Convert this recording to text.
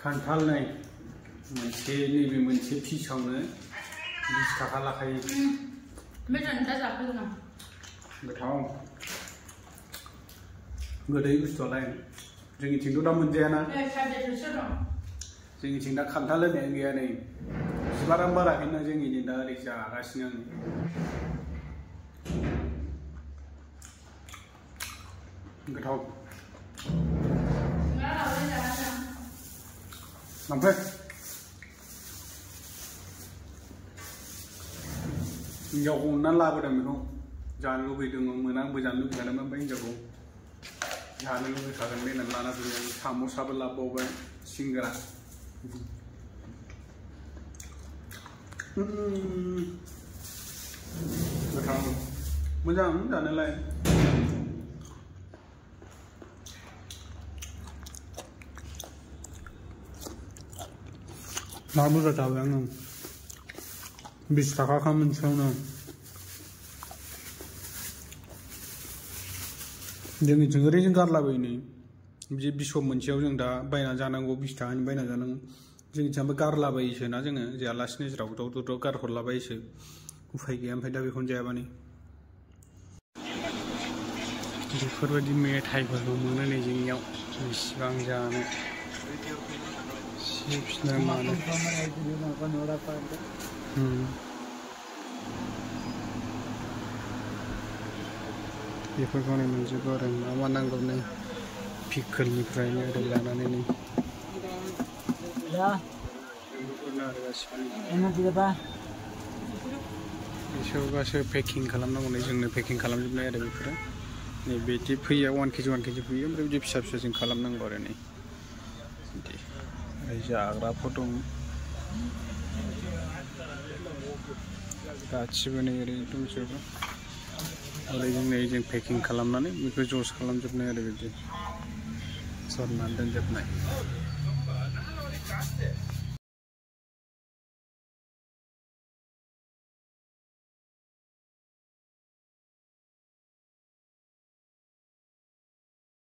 खान्थाल नै मोनसे नैबे मोनसे पिसावनो 20 थाखा लाखायो। गोथाव गोदै बुस्थुआलाय जोंनिथिंथ' दा मोनजायाना जोंनिथिं दा खान्थाल होननायानो गैया नै बिबारानो बाराखैना जोंनि दा ओरै जागासिनो आङो। गोथाव ओमफ्राय हिन्जावखौ अननानै लाबोदों बेखौ जानो लुबैदोंमोन आंबो जानो लुबैखादोंमोन ओमफ्राय हिन्जावखौ जानो लुबैखागोन बे होननानै लाना फैदों। साम'साबो लाबोबावबाय सिंग्रा गोथाव मोजां जानोलाय। मा बुरजा जाबाय आङो 20 थाखा मोनसेयावनो। जोंनिथिं ओरैनो गारलाबायो नै बिदि बिसब मोनसेयाव जों दा बायना जानांगौ 20 थाखानि बायना जानांगौ। जोंनिथिंबो गारलाबायोसो ना जोङो जायालासिनो जेराव द' गारहरलाबायोसो उफाय गैया ओमफ्राय दा बेखौनो जायाबानो। बेफोरबायदि मेथाइफोरखौ मोनो नै जोंनियाव बेसेबां जानो चिप्सनो मानो बेफोरखौ नै मोनजोबो आरो मा मा नांगौ नै पिकोलनिफ्रायनो ओरै लानानै नै बिसोर गासैबो पेकिं खालामनांगौ नै जोंनो पेकिं खालामजोबनाय आरो बेफोरो नै बिदि फैया 1 केजि फैयो ओमफ्राय बिदि फिसा फिसा जों खालामनांगौ आरो नै बिदि ओरै जाग्राफोर दं गासिबो नै ओरै दंजोबो ओरै जों पेकिं खालामनानै बेखौ जुस खालामजोबनाय आरो बिदि सरनानै दोनजोबनाय।